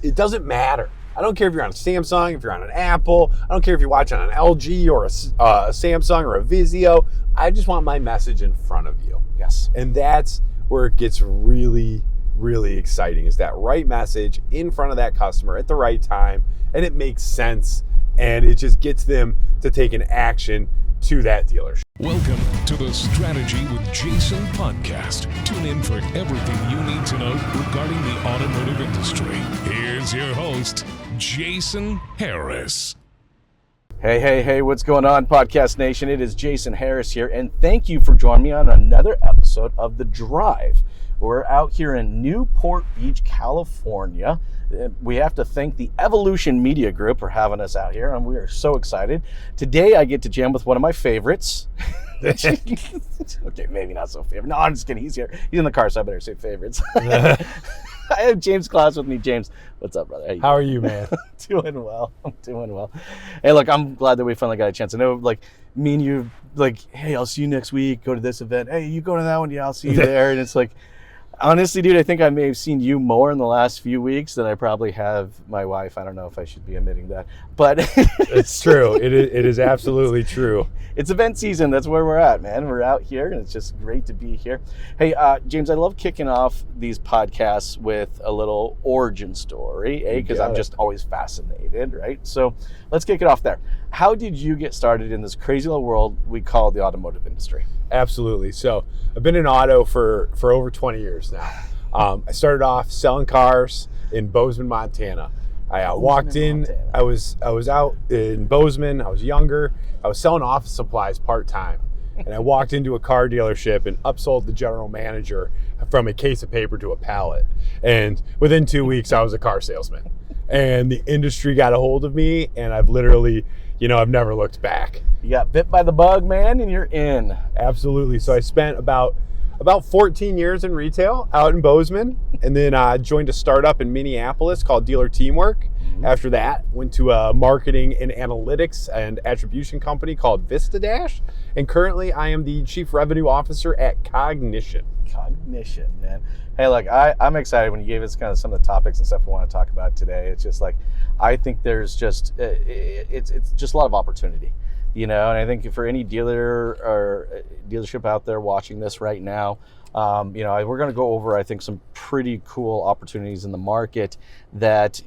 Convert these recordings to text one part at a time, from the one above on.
it doesn't matter. I don't care if you're on a Samsung, if you're on an Apple. I don't care if you're watching on an LG or a Samsung or a Vizio. I just want my message in front of you. Yes. And that's where it gets really, really exciting, is that right message in front of that customer at the right time, and it makes sense, and it just gets them to take an action to that dealership. Welcome to the Strategy with Jason podcast. Tune in for everything you need to know regarding the automotive industry. Here's your host, Jason Harris. Hey, what's going on, Podcast Nation? It is Jason Harris here, and thank you for joining me on another episode of The Drive. We're out here in Newport Beach, California. We have to thank the Evolution Media Group for having us out here, and we are so excited. Today, I get to jam with one of my favorites. Okay, maybe not so favorite. No, I'm just kidding. He's here. He's in the car, so I better say favorites. I have James Klaus with me. James, what's up, brother? How are you, man? I'm doing well. Hey, look, I'm glad that we finally got a chance. I know, like, me and you, like, hey, I'll see you next week. Go to this event. Hey, you go to that one? Yeah, I'll see you there. And it's like, honestly, dude, I think I may have seen you more in the last few weeks than I probably have my wife. I don't know if I should be admitting that, but it's true. It is absolutely true. It's event season. That's where we're at, man. We're out here, and it's just great to be here. Hey, James, I love kicking off these podcasts with a little origin story, because I'm just always fascinated, right? So let's kick it off there. How did you get started in this crazy little world we call the automotive industry? Absolutely. So I've been in auto for over 20 years now. I started off selling cars in Bozeman, Montana. I walked in, I was out in Bozeman, I was younger, I was selling office supplies part-time. And I walked into a car dealership and upsold the general manager from a case of paper to a pallet. And within 2 weeks, I was a car salesman. And the industry got a hold of me, and I've literally, I've never looked back. You got bit by the bug, man, and you're in. Absolutely. So I spent about 14 years in retail out in Bozeman, and then joined a startup in Minneapolis called Dealer Teamwork. After that, went to a marketing and analytics and attribution company called VistaDash, and currently I am the Chief Revenue Officer at Cognition. Cognition, man. Hey, look, I'm excited when you gave us kind of some of the topics and stuff we want to talk about today. It's just like, I think there's just, it's just a lot of opportunity. And I think for any dealer or dealership out there watching this right now, we're going to go over, I think, some pretty cool opportunities in the market that,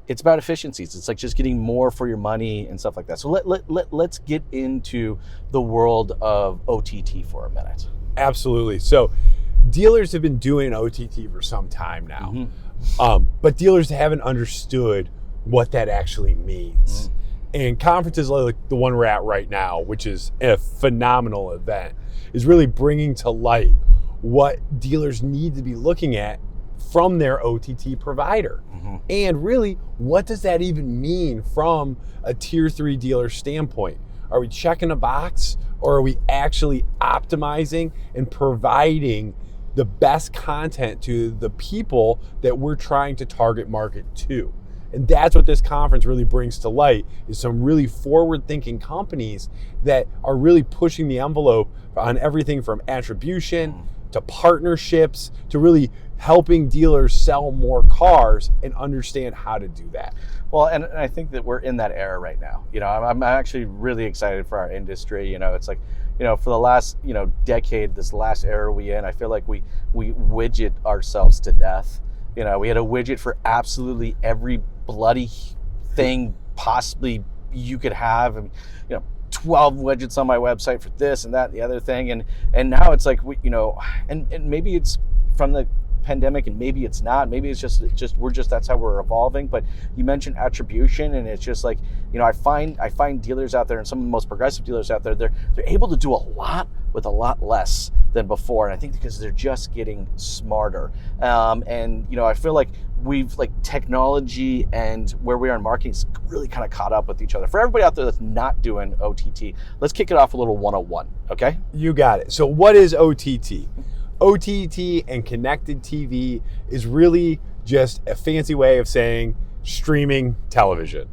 it's about efficiencies. It's like just getting more for your money and stuff like that. So let's get into the world of OTT for a minute. Absolutely. So dealers have been doing OTT for some time now, but dealers haven't understood what that actually means. And conferences like the one we're at right now, which is a phenomenal event, is really bringing to light what dealers need to be looking at from their OTT provider. And really, what does that even mean from a tier 3 dealer standpoint? Are we checking a box, or are we actually optimizing and providing the best content to the people that we're trying to target market to? And that's what this conference really brings to light, is some really forward-thinking companies that are really pushing the envelope on everything from attribution to partnerships to really helping dealers sell more cars and understand how to do that. Well, and I think that we're in that era right now. I'm actually really excited for our industry. It's like, for the last, decade, this last era we in, I feel like we widget ourselves to death. We had a widget for absolutely every bloody thing possibly you could have. 12 widgets on my website for this and that and the other thing. And now it's like, and maybe it's from the pandemic, and maybe it's not. Maybe it's just that's how we're evolving. But you mentioned attribution, and it's just like, I find dealers out there, and some of the most progressive dealers out there, they're able to do a lot with a lot less than before. And I think because they're just getting smarter. And I feel like we've, like, technology and where we are in marketing is really kind of caught up with each other. For everybody out there that's not doing OTT, let's kick it off a little 101, okay? You got it. So what is OTT? OTT and connected TV is really just a fancy way of saying streaming television.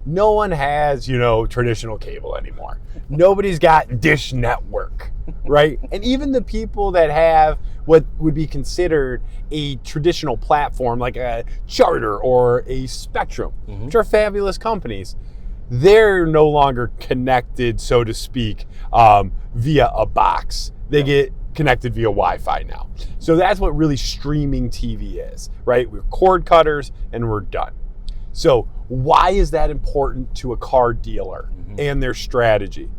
no one has, traditional cable anymore. Nobody's got Dish Network, right? And even the people that have what would be considered a traditional platform like a Charter or a Spectrum, which are fabulous companies, they're no longer connected, so to speak, via a box. They get connected via Wi-Fi now. So that's what really streaming TV is, right? We're cord cutters and we're done. So why is that important to a car dealer and their strategy?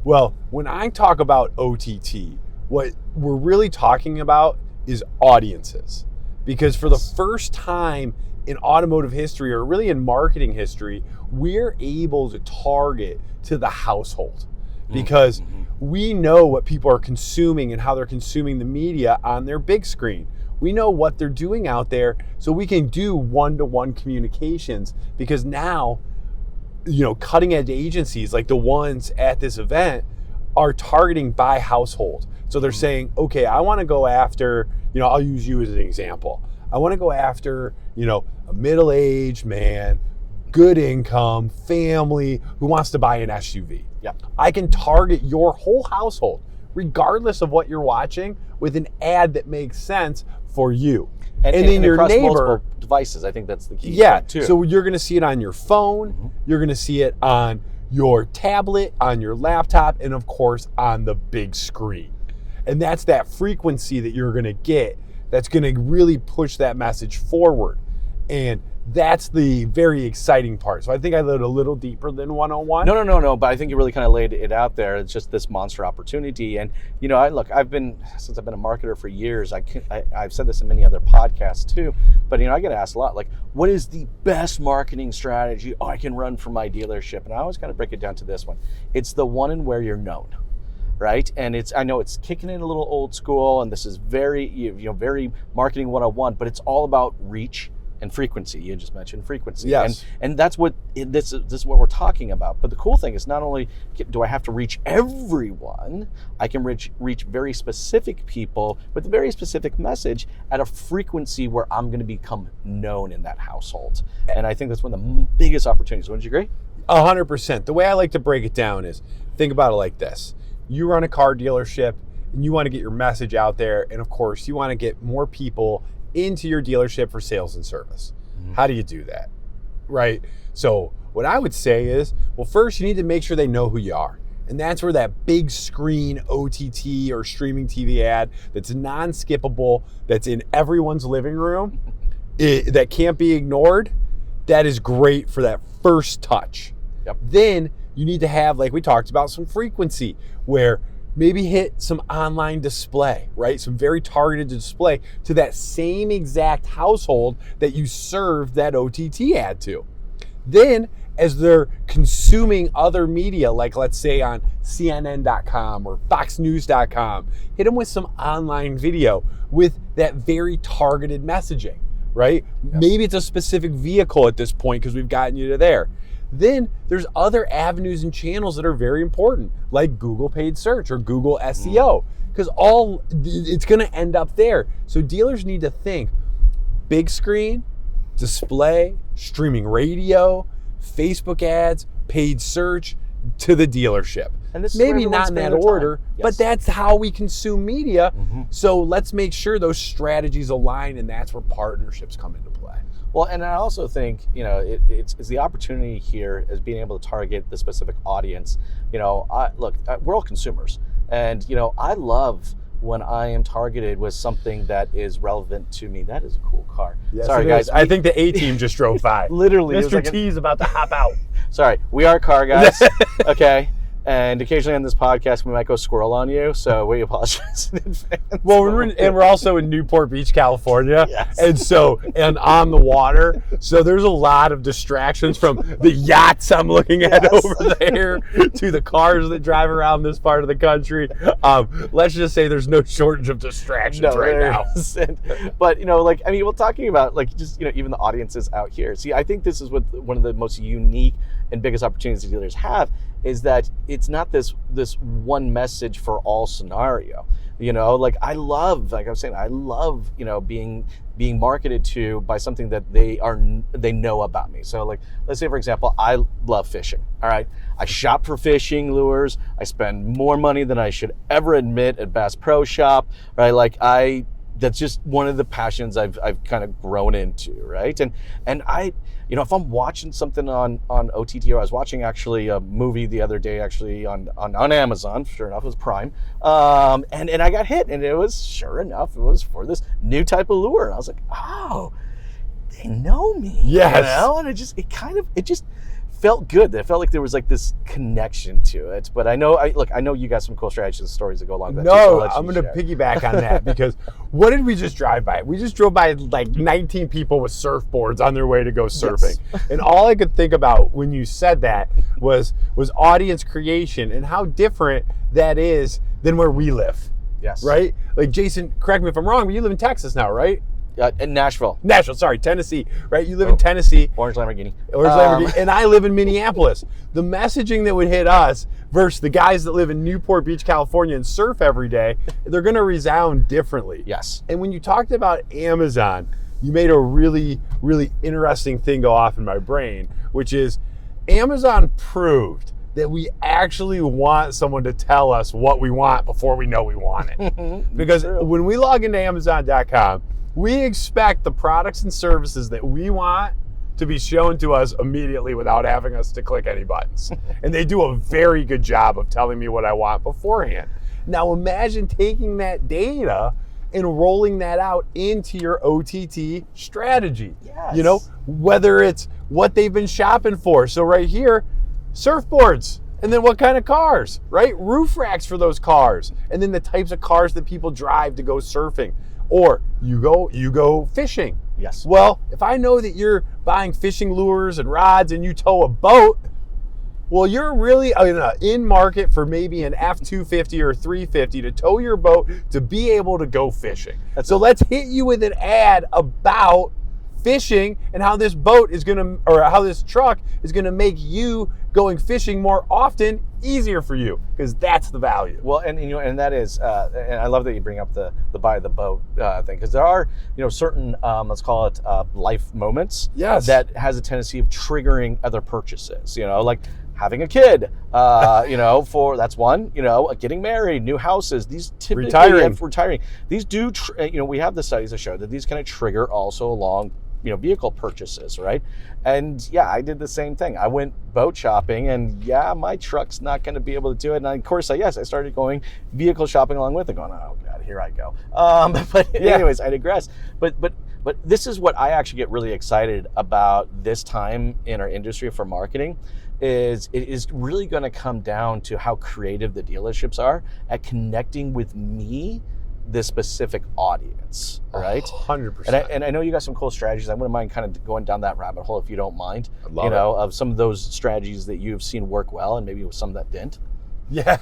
Well, when I talk about OTT, what we're really talking about is audiences. Because for the first time in automotive history, or really in marketing history, we're able to target to the household. Because we know what people are consuming and how they're consuming the media on their big screen. We know what they're doing out there, so we can do one-to-one communications, because now, cutting edge agencies like the ones at this event are targeting by household. So they're saying, okay, I want to go after, I'll use you as an example. I want to go after, a middle-aged man, good income, family who wants to buy an SUV. Yeah. I can target your whole household, regardless of what you're watching, with an ad that makes sense for you. And then your across neighbor, multiple devices. I think that's the key. Yeah. Too. So you're going to see it on your phone. You're going to see it on your tablet, on your laptop, and of course on the big screen. And that's that frequency that you're going to get that's going to really push that message forward. And that's the very exciting part. So I think I went a little deeper than 101. No. But I think you really kind of laid it out there. It's just this monster opportunity. And, since I've been a marketer for years, I've said this in many other podcasts too, but, I get asked a lot, like, what is the best marketing strategy I can run for my dealership? And I always kind of break it down to this one. It's the one in where you're known. Right, and I know it's kicking in a little old school, and this is very, very marketing 101, but it's all about reach and frequency. You just mentioned frequency, yes, and that's what this is what we're talking about. But the cool thing is, not only do I have to reach everyone, I can reach very specific people with a very specific message at a frequency where I'm going to become known in that household. And I think that's one of the biggest opportunities. Wouldn't you agree? 100%. The way I like to break it down is, think about it like this. You run a car dealership and you want to get your message out there, and of course you want to get more people into your dealership for sales and service. How do you do that? Right? So what I would say is, well, first you need to make sure they know who you are. And that's where that big screen OTT or streaming TV ad that's non-skippable, that's in everyone's living room, that can't be ignored, that is great for that first touch. Yep. Then you need to have, like we talked about, some frequency where maybe hit some online display, right? Some very targeted display to that same exact household that you served that OTT ad to. Then, as they're consuming other media, like let's say on CNN.com or FoxNews.com, hit them with some online video with that very targeted messaging, right? Yes. Maybe it's a specific vehicle at this point because we've gotten you to there. Then there's other avenues and channels that are very important, like Google paid search or Google SEO, because it's going to end up there. So dealers need to think big screen, display, streaming radio, Facebook ads, paid search to the dealership. And this is maybe not in that order, yes, but that's how we consume media. So let's make sure those strategies align, and that's where partnerships come into play. Well, and I also think, it's the opportunity here is being able to target the specific audience. We're all consumers. And, I love when I am targeted with something that is relevant to me. That is a cool car. Yes, sorry, guys. I think the A-team just drove by. Literally. Mr. T is about to hop out. Sorry, we are car guys, okay? And occasionally on this podcast, we might go squirrel on you, so we apologize in advance. Well, we're also in Newport Beach, California, yes, and on the water. So there's a lot of distractions from the yachts I'm looking at over there to the cars that drive around this part of the country. Let's just say there's no shortage of distractions right now. But we're talking about even the audiences out here. See, I think this is what one of the most unique and biggest opportunities dealers have, is that it's not this one message for all scenario. I love, like I was saying, I love, being being marketed to by something that they know about me. So like, let's say for example, I love fishing. All right, I shop for fishing lures. I spend more money than I should ever admit at Bass Pro Shop. Right, like that's just one of the passions I've kind of grown into, right? And I, if I'm watching something on OTT, or I was watching actually a movie the other day, actually on Amazon, sure enough, it was Prime, and I got hit, and it was, sure enough, it was for this new type of lure, and I was like, oh, they know me, yes, and it just felt good. It felt like there was like this connection to it. But I know you got some cool strategies and stories that go along with that. No, I'm going to piggyback on that because what did we just drive by? We just drove by like 19 people with surfboards on their way to go surfing. Yes. And all I could think about when you said that was audience creation and how different that is than where we live. Yes. Right? Like, Jason, correct me if I'm wrong, but you live in Texas now, right? In Nashville, sorry, Tennessee, right? You live in Tennessee. Orange Lamborghini. And I live in Minneapolis. The messaging that would hit us versus the guys that live in Newport Beach, California and surf every day, they're going to resound differently. Yes. And when you talked about Amazon, you made a really, really interesting thing go off in my brain, which is Amazon proved that we actually want someone to tell us what we want before we know we want it. Because when we log into Amazon.com, we expect the products and services that we want to be shown to us immediately without having us to click any buttons. And they do a very good job of telling me what I want beforehand. Now imagine taking that data and rolling that out into your OTT strategy. Yes. Whether it's what they've been shopping for. So right here, surfboards. And then what kind of cars, right? Roof racks for those cars. And then the types of cars that people drive to go surfing. Or you go fishing. Yes. Well, if I know that you're buying fishing lures and rods and you tow a boat, well, you're really in market for maybe an F-250 or 350 to tow your boat to be able to go fishing. So let's hit you with an ad about fishing and how this boat is how this truck is gonna make you going fishing more often easier for you, because that's the value. Well, and that is, and I love that you bring up the buy the boat thing, because there are certain let's call it life moments that has a tendency of triggering other purchases. Like having a kid, for that's one. Getting married, new houses. These typically retiring. These do. We have the studies that show that these kind of trigger also along vehicle purchases, right? And yeah, I did the same thing. I went boat shopping, and yeah, my truck's not going to be able to do it. And of course, I started going vehicle shopping along with it, going, oh God, here I go. Anyways, I digress. But this is what I actually get really excited about this time in our industry for marketing. It is really going to come down to how creative the dealerships are at connecting with me, the specific audience, right? 100%. And I know you got some cool strategies. I wouldn't mind kind of going down that rabbit hole if you don't mind. I love it. Of some of those strategies that you've seen work well, and maybe some that didn't. Yeah.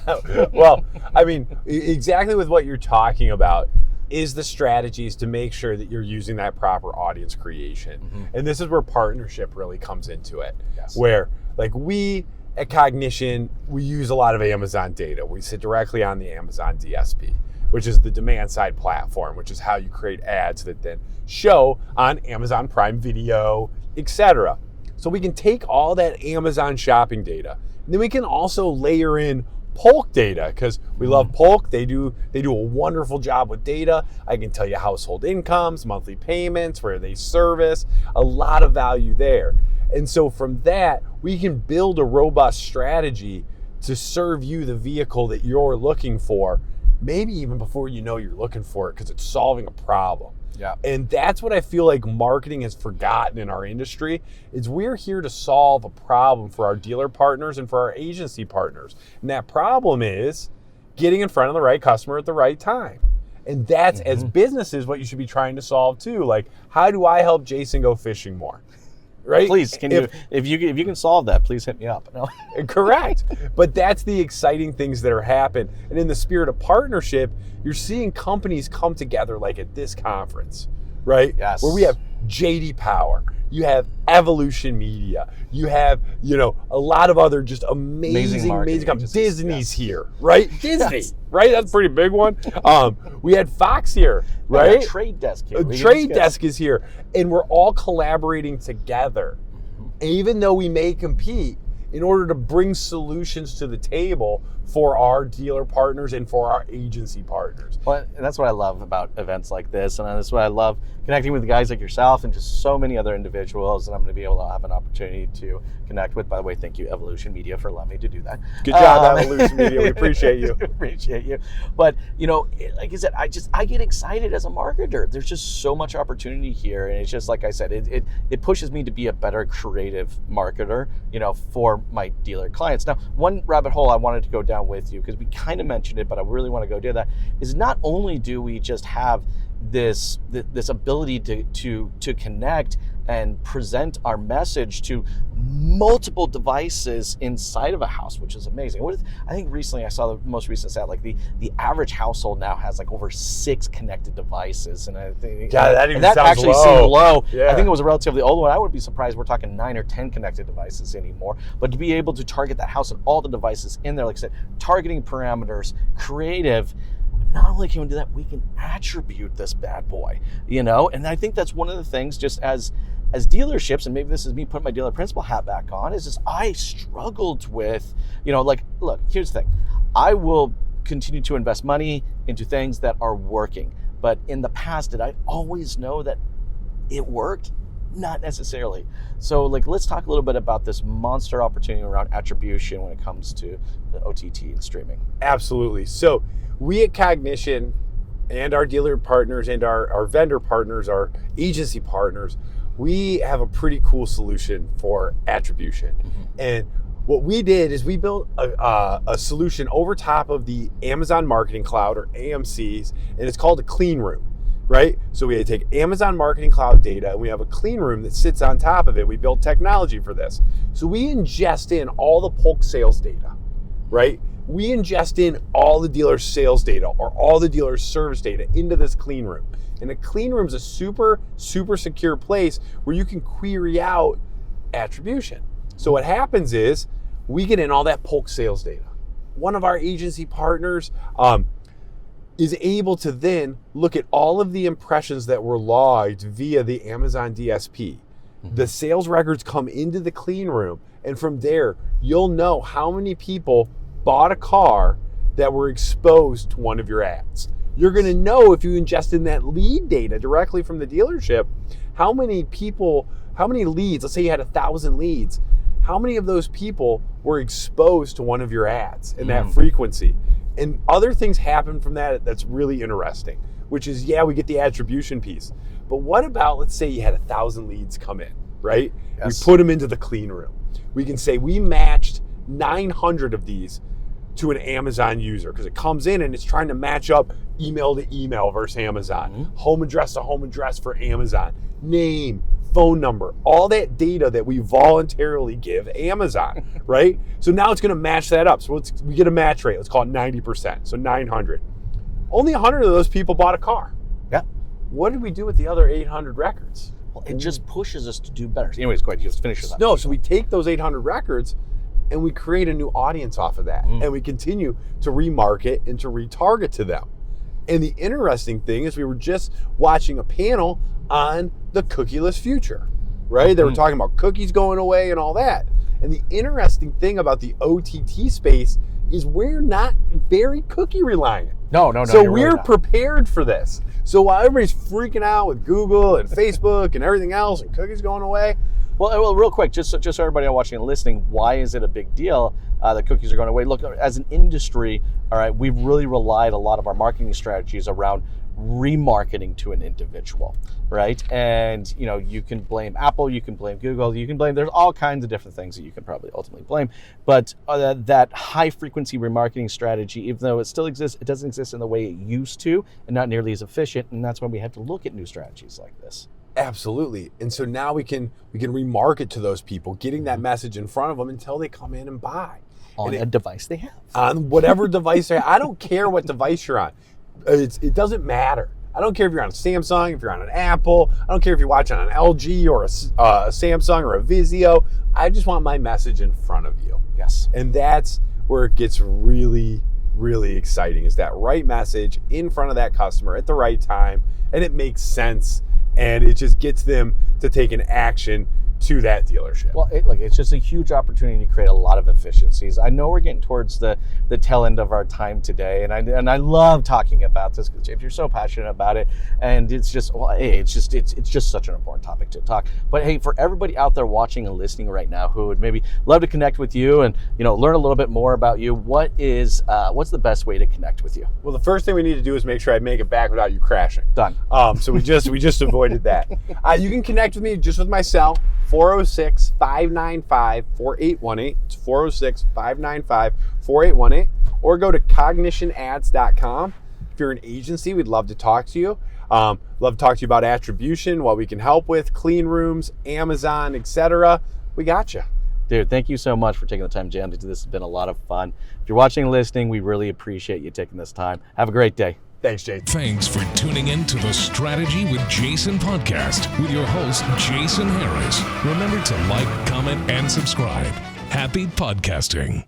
Well, I mean, exactly with what you're talking about is the strategies to make sure that you're using that proper audience creation. Mm-hmm. And this is where partnership really comes into it. Yes. Where like we at Cognition, we use a lot of Amazon data. We sit directly on the Amazon DSP, which is the demand side platform, which is how you create ads that then show on Amazon Prime Video, etc. So we can take all that Amazon shopping data, and then we can also layer in Polk data, because we love Polk. They do a wonderful job with data. I can tell you household incomes, monthly payments, where they service, a lot of value there. And so from that, we can build a robust strategy to serve you the vehicle that you're looking for, maybe even before you know you're looking for it, because it's solving a problem. Yeah. And that's what I feel like marketing has forgotten in our industry, is we're here to solve a problem for our dealer partners and for our agency partners. And that problem is getting in front of the right customer at the right time. And that's, as businesses, what you should be trying to solve too. Like, how do I help Jason go fishing more? Right? Please, if you can solve that, please hit me up. No. Correct. But that's the exciting things that are happening. And in the spirit of partnership, you're seeing companies come together like at this conference, right? Yes. Where we have JD Power, you have Evolution Media, you have, a lot of other just amazing companies. Disney's here, right? Disney, Yes. right? That's a pretty big one. We had Fox here, right? Yeah, Trade Desk here. Trade Desk is here, and we're all collaborating together. And even though we may compete, in order to bring solutions to the table for our dealer partners and for our agency partners. Well, that's what I love about events like this, and that's what I love connecting with guys like yourself and just so many other individuals that I'm going to be able to have an opportunity to connect with. By the way, thank you, Evolution Media, for allowing me to do that. Good job, Evolution Media. We appreciate you. Appreciate you. But, like I said, I get excited as a marketer. There's just so much opportunity here, and it's just, like I said, it pushes me to be a better creative marketer, for my dealer clients. Now, one rabbit hole I wanted to go down with you, because we kind of mentioned it, but I really want to go do that, is not only do we just have this ability to connect and present our message to multiple devices inside of a house, which is amazing. I think recently I saw the most recent stat, like the average household now has like over 6 connected devices, and I think that sounds actually low. seemed low. Yeah. I think it was a relatively old one. I wouldn't be surprised we're talking 9 or 10 connected devices anymore. But to be able to target that house and all the devices in there, like I said, targeting parameters, creative. Not only can we do that, we can attribute this bad boy, and I think that's one of the things, just as dealerships, and maybe this is me putting my dealer principal hat back on, is just I struggled with, look, here's the thing. I will continue to invest money into things that are working, but in the past, did I always know that it worked? Not necessarily. So let's talk a little bit about this monster opportunity around attribution when it comes to the OTT and streaming. Absolutely. So we at Cognition and our dealer partners and our vendor partners, our agency partners, we have a pretty cool solution for attribution. Mm-hmm. And what we did is we built a solution over top of the Amazon Marketing Cloud, or AMCs, and it's called a clean room. Right? So we had to take Amazon Marketing Cloud data, and we have a clean room that sits on top of it. We built technology for this. So we ingest in all the bulk sales data, right? We ingest in all the dealer sales data or all the dealer service data into this clean room. And a clean room is a super, super secure place where you can query out attribution. So what happens is we get in all that bulk sales data. One of our agency partners, is able to then look at all of the impressions that were logged via the Amazon DSP. Mm-hmm. The sales records come into the clean room, and from there, you'll know how many people bought a car that were exposed to one of your ads. You're gonna know, if you ingest in that lead data directly from the dealership, how many leads, let's say you had 1,000 leads, how many of those people were exposed to one of your ads in that frequency. And other things happen from that that's really interesting, which is, we get the attribution piece. But what about, let's say you had 1,000 leads come in, right? Yes. We put them into the clean room. We can say we matched 900 of these to an Amazon user, because it comes in and it's trying to match up email to email versus Amazon, home address to home address for Amazon, name, phone number, all that data that we voluntarily give Amazon, right? So now it's going to match that up. So we get a match rate. Let's call it 90%. So 900. Only 100 of those people bought a car. Yeah. What did we do with the other 800 records? Well, it just pushes us to do better. Anyways, go ahead. You just finish this up. No, so we take those 800 records and we create a new audience off of that. And we continue to remarket and to retarget to them. And the interesting thing is, we were just watching a panel on the cookieless future, right? They were talking about cookies going away and all that. And the interesting thing about the OTT space is we're not very cookie reliant. No. So we're really prepared for this. So while everybody's freaking out with Google and Facebook and everything else and cookies going away. Well, real quick, just so everybody watching and listening, why is it a big deal that cookies are going away? Look, as an industry, all right, we've really relied a lot of our marketing strategies around remarketing to an individual, right? And you can blame Apple, you can blame Google, there's all kinds of different things that you can probably ultimately blame. But that high frequency remarketing strategy, even though it still exists, it doesn't exist in the way it used to, and not nearly as efficient. And that's why we have to look at new strategies like this. Absolutely. And so now we can remarket to those people, getting that message in front of them until they come in and buy. On a device they have. On whatever device they have. I don't care what device you're on. It doesn't matter. I don't care if you're on a Samsung, if you're on an Apple. I don't care if you're watching on an LG or a Samsung or a Vizio. I just want my message in front of you. Yes. And that's where it gets really, really exciting, is that right message in front of that customer at the right time, and it makes sense, and it just gets them to take an action to that dealership. Well, it's just a huge opportunity to create a lot of efficiencies. I know we're getting towards the tail end of our time today, and I love talking about this because you're so passionate about it, and it's just it's just such an important topic to talk. But hey, for everybody out there watching and listening right now who would maybe love to connect with you and learn a little bit more about you, what's the best way to connect with you? Well, the first thing we need to do is make sure I make it back without you crashing. Done. So we just avoided that. You can connect with me just with my cell. 406-595-4818. It's 406-595-4818. Or go to cognitionads.com. If you're an agency, we'd love to talk to you. Love to talk to you about attribution, what we can help with, clean rooms, Amazon, etc. We got you. Dude, thank you so much for taking the time, Jam, to do this. It's been a lot of fun. If you're watching and listening, we really appreciate you taking this time. Have a great day. Thanks, Jason. Thanks for tuning in to the Strategy with Jason podcast with your host, Jason Harris. Remember to like, comment, and subscribe. Happy podcasting.